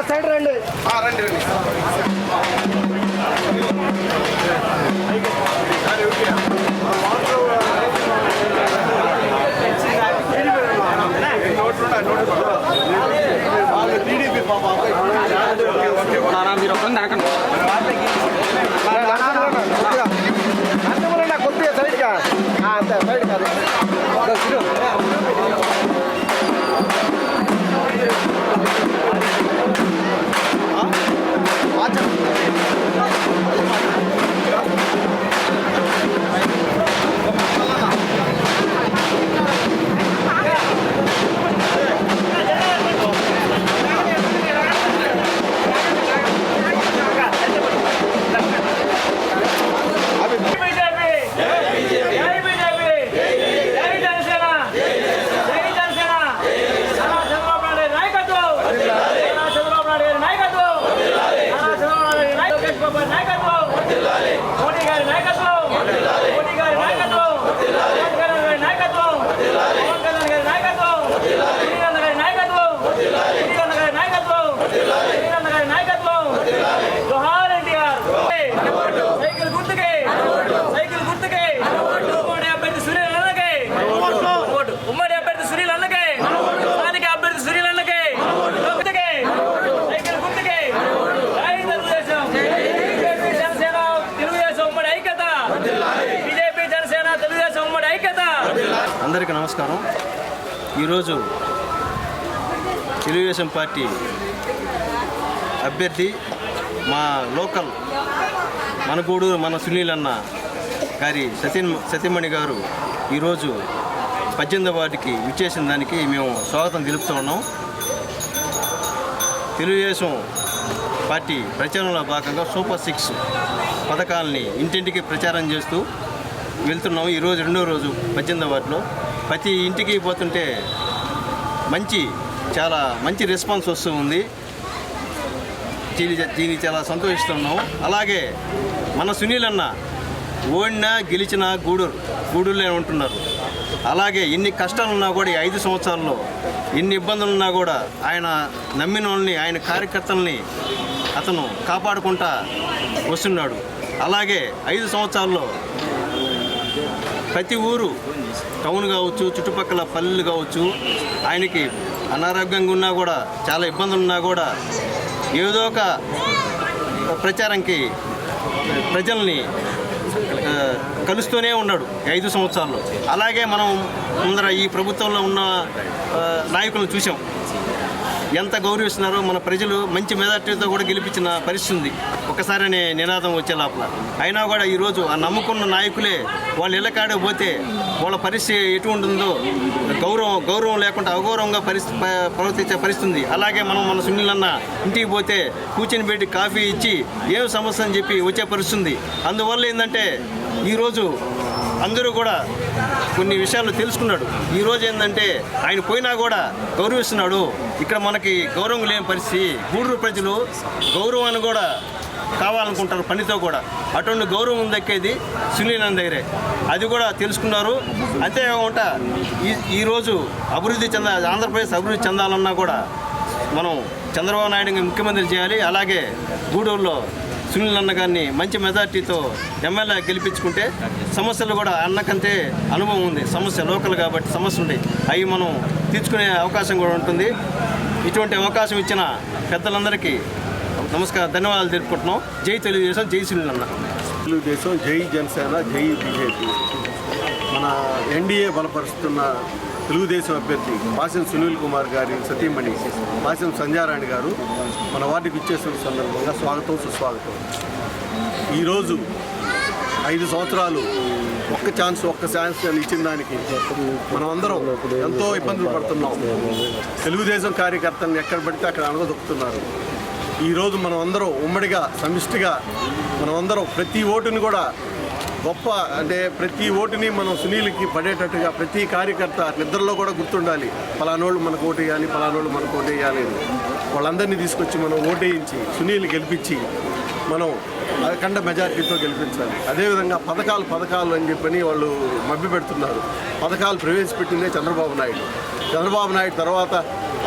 Side రండి రండి రండి మీరు ఒక కొద్దిగా సైడ్గా అంతే సైడ్ కాదు అందరికీ నమస్కారం. ఈరోజు తెలుగుదేశం పార్టీ అభ్యర్థి మా లోకల్ మన గూడూరు మన సునీల్ అన్న గారి సతీమణి గారు ఈరోజు 18వ వార్డుకి విచ్చేసిన దానికి మేము స్వాగతం తెలుపుతూ ఉన్నాం. తెలుగుదేశం పార్టీ ప్రచారంలో భాగంగా సూపర్ 6 పథకాలని ఇంటింటికి ప్రచారం చేస్తూ వెళ్తున్నాం. ఈరోజు రెండో రోజు 18వ వార్డులో ప్రతి ఇంటికి పోతుంటే చాలా మంచి రెస్పాన్స్ వస్తూ ఉంది. దీనికి చాలా సంతోషిస్తున్నాం. అలాగే మన సునీల్ అన్న ఓడినా గెలిచినా గూడూరులో ఉంటున్నారు. అలాగే ఎన్ని కష్టాలున్నా కూడా 5 సంవత్సరాల్లో ఎన్ని ఇబ్బందులున్నా కూడా ఆయన నమ్మిన వాళ్ళని ఆయన కార్యకర్తల్ని అతను కాపాడుకుంటా వస్తున్నాడు. అలాగే 5 సంవత్సరాల్లో ప్రతి ఊరు టౌన్ కావచ్చు, చుట్టుపక్కల పల్లెలు కావచ్చు, ఆయనకి అనారోగ్యంగా ఉన్నా కూడా చాలా ఇబ్బందులు ఉన్నా కూడా ఏదో ఒక ప్రచారంకి ప్రజల్ని కలుస్తూనే ఉన్నాడు 5 సంవత్సరాల్లో. అలాగే మనం ముందర ఈ ప్రభుత్వంలో ఉన్న నాయకులను చూసాం, ఎంత గౌరవిస్తున్నారో. మన ప్రజలు మంచి మెజార్టీతో కూడా గెలిపించిన పరిస్థితి ఉంది ఒకసారి నినాదం వచ్చే లోపల. అయినా కూడా ఈరోజు ఆ నమ్ముకున్న నాయకులే వాళ్ళు ఇళ్ళకాడికి పోతే వాళ్ళ పరిస్థితి ఎటు ఉంటుందో గౌరవం లేకుండా అగౌరవంగా ప్రవర్తించే పరిస్థితి. అలాగే మన సునీల్ అన్న ఇంటికి పోతే కూర్చొని పెట్టి కాఫీ ఇచ్చి ఏం సమస్య అని చెప్పి వచ్చే పరిస్థితి. అందువల్ల ఏంటంటే ఈరోజు అందరూ కూడా కొన్ని విషయాలు తెలుసుకున్నాడు. ఈరోజు ఏంటంటే ఆయన పోయినా కూడా గౌరవిస్తున్నాడు. ఇక్కడ మనకి గౌరవం లేని పరిస్థితి. గూడూరు ప్రజలు గౌరవాన్ని కూడా కావాలనుకుంటారు పనితో కూడా. అటువంటి గౌరవం దక్కేది సునీల్ అన్న దగ్గరే. అది కూడా తెలుసుకున్నారు. అంతేకాకుండా ఈరోజు ఆంధ్రప్రదేశ్ అభివృద్ధి చెందాలన్నా కూడా మనం చంద్రబాబు నాయుడు ముఖ్యమంత్రి చేయాలి. అలాగే గూడూరులో సునీల్ అన్న గారిని మంచి మెజార్టీతో ఎమ్మెల్యే గెలిపించుకుంటే సమస్యలు కూడా అన్నకంటే అనుభవం ఉంది. సమస్య లోకల్ కాబట్టి సమస్యలు ఉంటాయి, అవి మనం తీర్చుకునే అవకాశం కూడా ఉంటుంది. ఇటువంటి అవకాశం ఇచ్చిన పెద్దలందరికీ నమస్కారం, ధన్యవాదాలు తెలుపుకుంటున్నాం. జై తెలుగుదేశం, జై సునీల్ అన్న. తెలుగుదేశం, జై జనసేన, జై బీజేపీ. మన ఎన్డీఏ బలపరుస్తున్న తెలుగుదేశం అభ్యర్థి పాసం సునీల్ కుమార్ గారి సతీమణి పాసం సంధ్యారాణి గారు మన వార్డుకి ఇచ్చేసిన సందర్భంగా స్వాగతం, సుస్వాగతం. ఈరోజు 5 సంవత్సరాలు ఒక్క ఛాన్స్ అని ఇచ్చిన దానికి మనం అందరం ఎంతో ఇబ్బందులు పడుతున్నాం. తెలుగుదేశం కార్యకర్తలను ఎక్కడ పడితే అక్కడ అనగదొక్కుతున్నారు. ఈరోజు మనం అందరం ఉమ్మడిగా సమిష్టిగా మనం అందరం ప్రతి ఓటుని కూడా ప్రతి ఓటుని మనం సునీల్కి పడేటట్టుగా ప్రతి కార్యకర్త నిద్రలో కూడా గుర్తుండాలి. పలానోళ్ళు మనకు ఓటు వేయాలి, పలానోళ్ళు మనకు ఓటు వేయాలి. వాళ్ళందరినీ తీసుకొచ్చి మనం ఓటేయించి సునీల్ గెలిపించి మనం అఖండ మెజార్టీతో గెలిపించాలి. అదేవిధంగా పథకాలు అని చెప్పని వాళ్ళు మభ్య పెడుతున్నారు. పథకాలు ప్రవేశపెట్టిందే చంద్రబాబు నాయుడు తర్వాత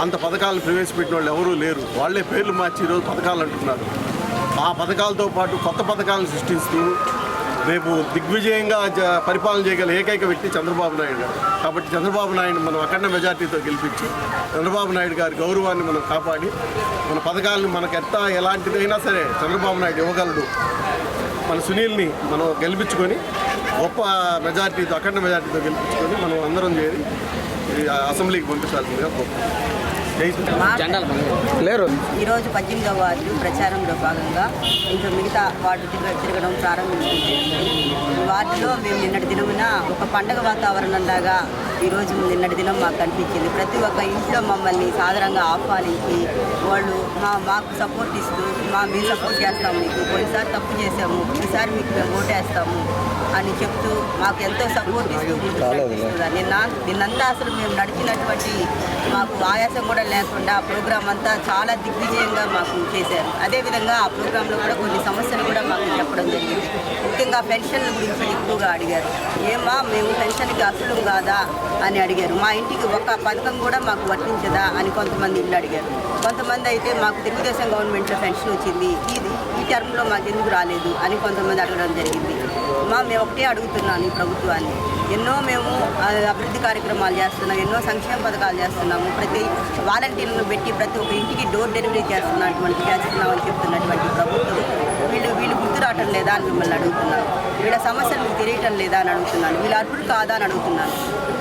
అంత పథకాలు ప్రవేశపెట్టిన వాళ్ళు ఎవరూ లేరు. వాళ్ళే పేర్లు మార్చి ఈరోజు పథకాలు అంటున్నారు. ఆ పథకాలతో పాటు కొత్త పథకాలను సృష్టిస్తూ రేపు దిగ్విజయంగా పరిపాలన చేయగల ఏకైక వ్యక్తి చంద్రబాబు నాయుడు గారు. కాబట్టి చంద్రబాబు నాయుడు మనం అఖండ మెజార్టీతో గెలిపించి చంద్రబాబు నాయుడు గారి గౌరవాన్ని మనం కాపాడి మన పథకాలను మనకు ఎలాంటిదైనా సరే చంద్రబాబు నాయుడు ఇవ్వగలడు. మన సునీల్ని మనం గెలిపించుకొని గొప్ప మెజార్టీతో అఖండ మెజార్టీతో గెలిపించుకొని మనం అందరం చేరి అసెంబ్లీకి పంపించాల్సిందిగా లేరు. ఈరోజు 18వ వార్డు ప్రచారంలో భాగంగా ఇంకా మిగతా వార్డు తిరగడం ప్రారంభించింది. ఈ వార్డులో మేము నిన్నటి దినమున ఒక పండగ వాతావరణంలాగా ఈరోజు నిన్నటి దినం మాకు కనిపించింది. ప్రతి ఒక్క ఇంట్లో మమ్మల్ని సాధారణంగా ఆహ్వానించి వాళ్ళు మాకు సపోర్ట్ ఇస్తూ మేము సపోర్ట్ చేస్తాము, మీకు పోయినసారి తప్పు చేసాము, ఈసారి మీకు మేము ఓటేస్తాము అని చెప్తూ మాకు ఎంతో సపోర్ట్ ఇస్తూ నిన్నంతా అసలు మేము నడిచినటువంటి మాకు ఆయాసం కూడా లేకుండా ఆ ప్రోగ్రాం అంతా చాలా దిగ్విజయంగా మాకు చేశారు. అదేవిధంగా ఆ ప్రోగ్రాంలో కూడా కొన్ని సమస్యలు కూడా మాకు చెప్పడం జరిగింది. ముఖ్యంగా పెన్షన్ల గురించి ఎక్కువగా అడిగారు. మేము పెన్షన్కి అసలు కాదా అని అడిగారు. మా ఇంటికి ఒక పథకం కూడా మాకు వర్తించదా అని కొంతమంది ఇల్లు అడిగారు. కొంతమంది అయితే మాకు తెలుగుదేశం గవర్నమెంట్లో పెన్షన్ వచ్చింది, ఈ టర్మ్లో మాకు ఎందుకు రాలేదు అని కొంతమంది అడగడం జరిగింది. మేము ఒకటే అడుగుతున్నాను ఈ ప్రభుత్వాన్ని, ఎన్నో మేము అభివృద్ధి కార్యక్రమాలు చేస్తున్నాం, ఎన్నో సంక్షేమ పథకాలు చేస్తున్నాము, ప్రతి వాలంటీర్లను పెట్టి ప్రతి ఒక్క ఇంటికి డోర్ డెలివరీ చేస్తున్నామని చెప్తున్నటువంటి ప్రభుత్వం వీళ్ళు గుర్తు రావటం లేదా అని మిమ్మల్ని అడుగుతున్నాను. వీళ్ళ సమస్యలు మీకు తెలియటం లేదా అని అడుగుతున్నాను. వీళ్ళ అర్హులు కాదా అని అడుగుతున్నాను.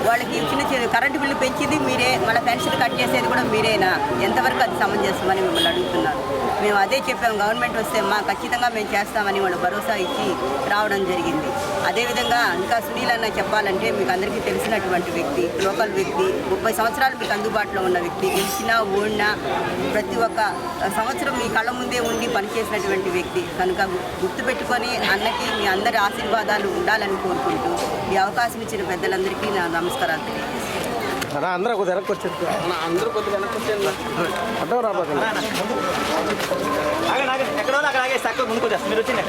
వాళ్ళకి చిన్న కరెంటు బిల్లు పెంచింది మీరే, మళ్ళీ పెన్షన్ కట్ చేసేది కూడా మీరేనా? ఎంతవరకు అది సమంజసమని మిమ్మల్ని అడుగుతున్నారు. మేము అదే చెప్పాము, గవర్నమెంట్ వస్తే ఖచ్చితంగా మేము చేస్తామని వాళ్ళు భరోసా ఇచ్చి రావడం జరిగింది. అదేవిధంగా ఇంకా సునీల్ అన్న చెప్పాలంటే మీకు అందరికీ తెలిసినటువంటి వ్యక్తి, లోకల్ వ్యక్తి, 30 సంవత్సరాలు మీకు అందుబాటులో ఉన్న వ్యక్తి, గెలిచినా ఓడినా ప్రతి ఒక్క సంవత్సరం మీ కళ్ళ ముందే ఉండి పనిచేసినటువంటి వ్యక్తి కనుక గుర్తుపెట్టుకొని అన్నకి మీ అందరి ఆశీర్వాదాలు ఉండాలని కోరుకుంటూ ఈ అవకాశం ఇచ్చిన పెద్దలందరికీ నా నమస్కారాలు తెలియజేస్తాను. అందరూ కొద్దిగా వెనక్కి వచ్చేది, అందరూ కొద్దిగా వెనక్కి వచ్చేది. అడ్డం రాబోతుంది. ఎక్కడో అక్కడ ఆగేసి అక్కడ ముందుకు వచ్చేస్తారు. మీరు వచ్చింది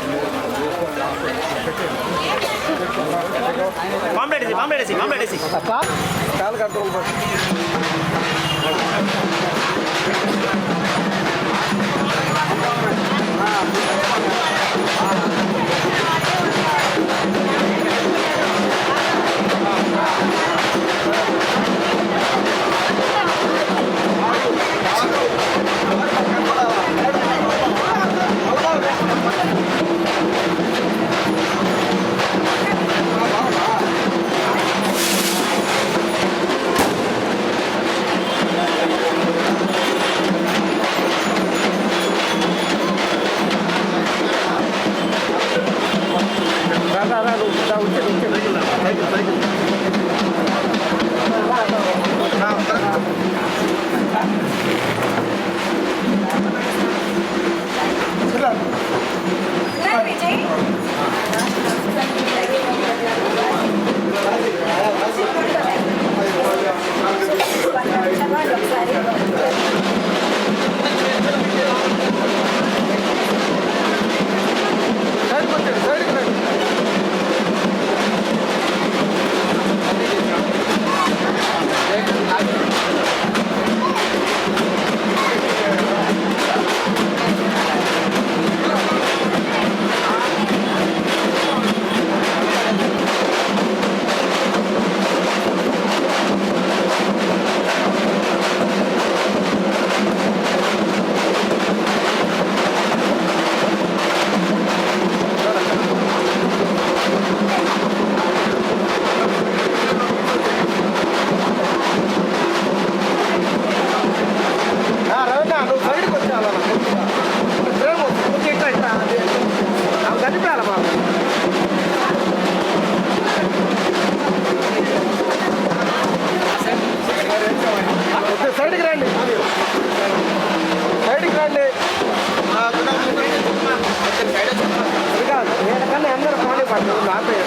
కాంప్లైంట్ కాలు కట్టుకోండి. అందరూ పోనీ పట్టు నాపే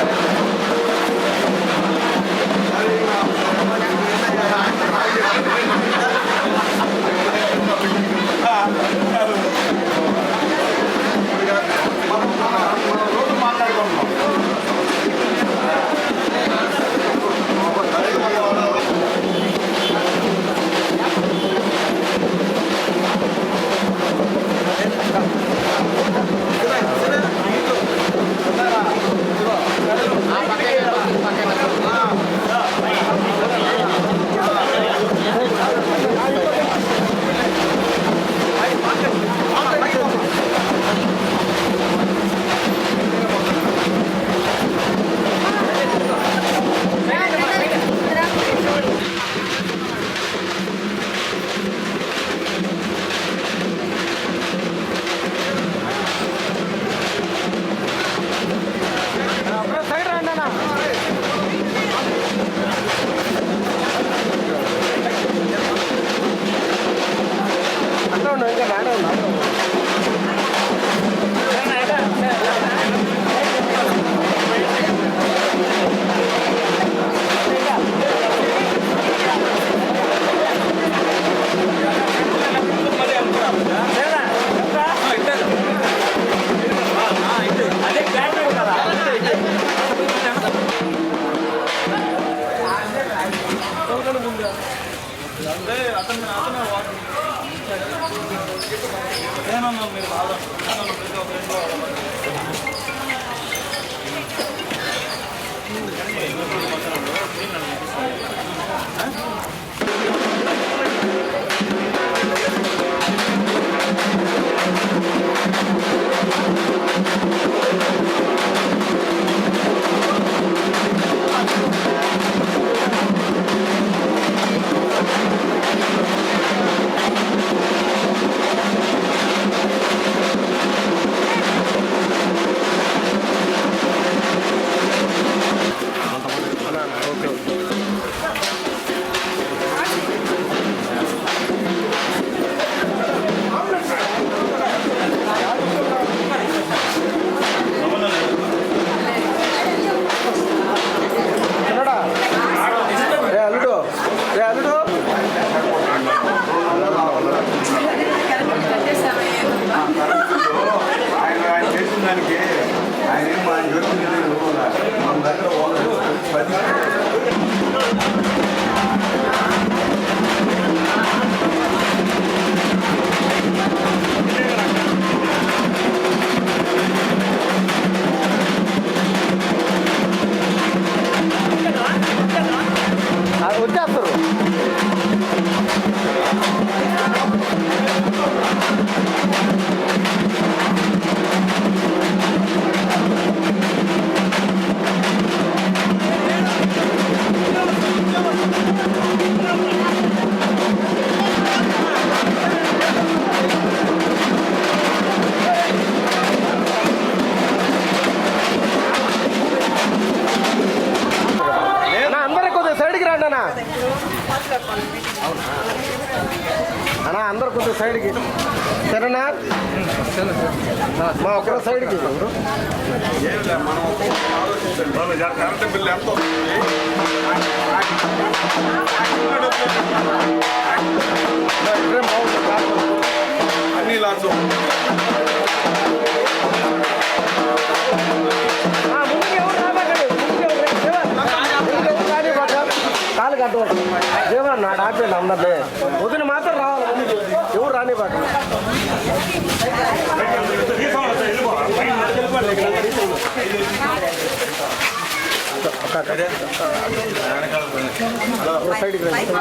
వచ్చేస్తారు. అందరూ కొద్దిగా సైడ్కి రండి అన్న. అన్నా అందరు కొంచెం సైడ్కి సరేనా? మా ఒక్కరు సైడ్కి కరెంట్ బిల్లు ఎంత అన్ని లాస్ కాలు కట్టవచ్చు ఏమన్నా నా డాక్టర్ అందరినీ వదిన మాత్రం రావాలి, ఎవరు రాని బాట. సైడ్కి రండి.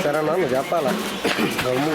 సరేనా నువ్వు చెప్పాలా గమ్ము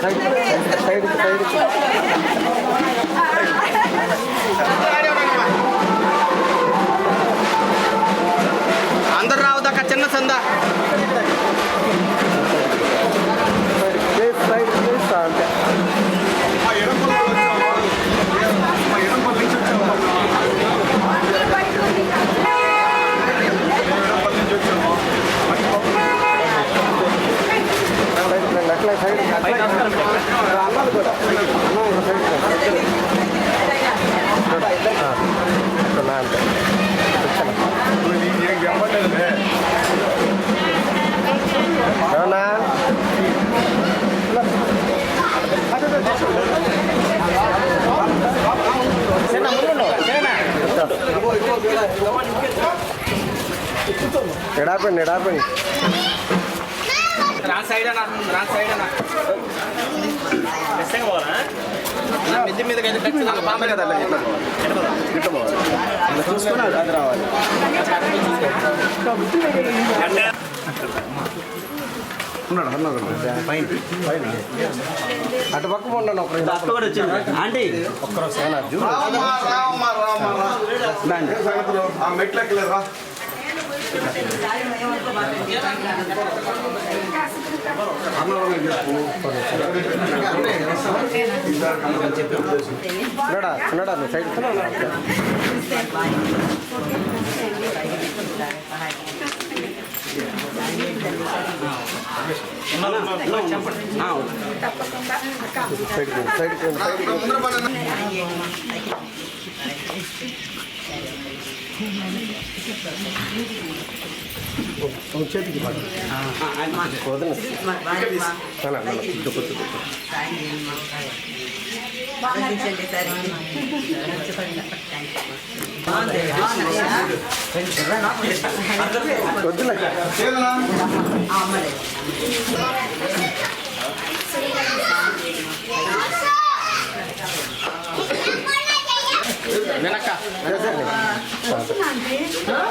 సైడ్ అందరు రావదాకా చిన్న సందా అంతే అట్లా సైడ్ అన్నాలు కూడా అంతే అవునా ఎడాపండి రాన్ సైడ్ అన్న మిద్ది మీద ఖచ్చితంగా బాంబే కదా చూసుకుని అది రావాలి పైన అటు పక్క ఉన్నాను ఆంటీ మెట్లెక్కలేదా చిన్నడా సైడ్ చేతికి వద్దులే వెనక్క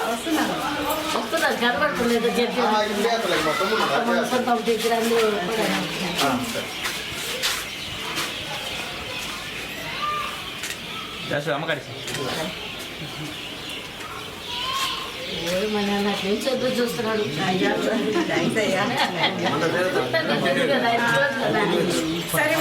వస్తున్నారు కనబడుతులేదు అమ్మకాడి మన నుంచి ఎదురు చూస్తున్నాడు సరే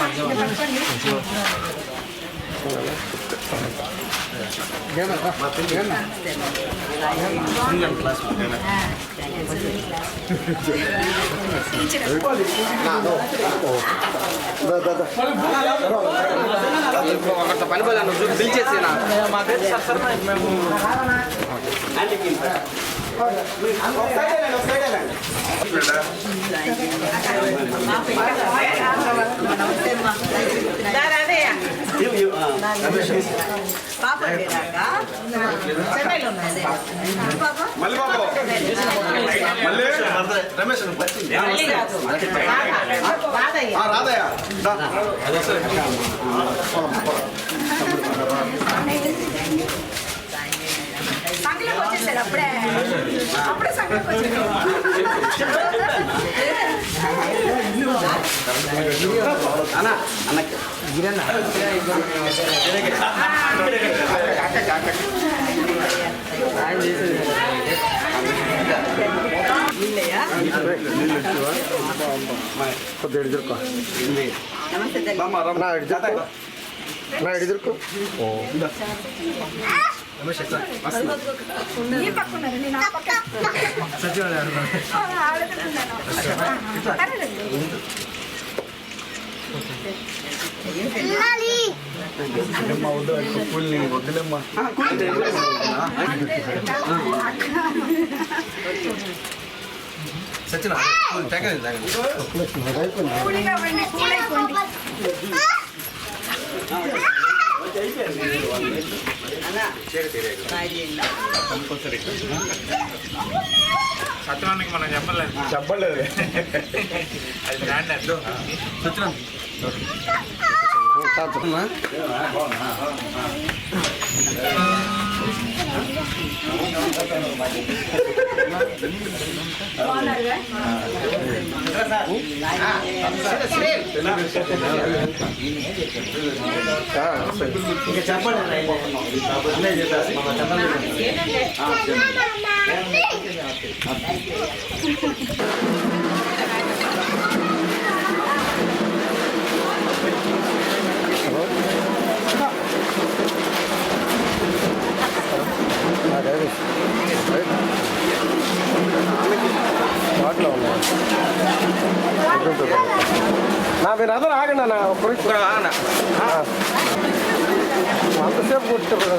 పని పోదా నువ్వు పిలిచేసి మేము రమేష్ రాదయ్యా సంఖ్యలోకి వచ్చేసాడు అప్పుడే సంఖ్యలోకి వచ్చేసాడు కొద్దిగా ఎదుర్కో నా ఎదుర్కో సచిన సత్యానికి మనం చెప్పలేదు అది బ్రాండ్ అద్దు సచిన ఇంకా చెప్పండి అన్నయ్య చెప్పేసి మన వాటిలో ఉన్నాయి నా మీరు అందరూ ఆగండి అన్న ఒక్కరికి అంతసేపు కూర్చోబడి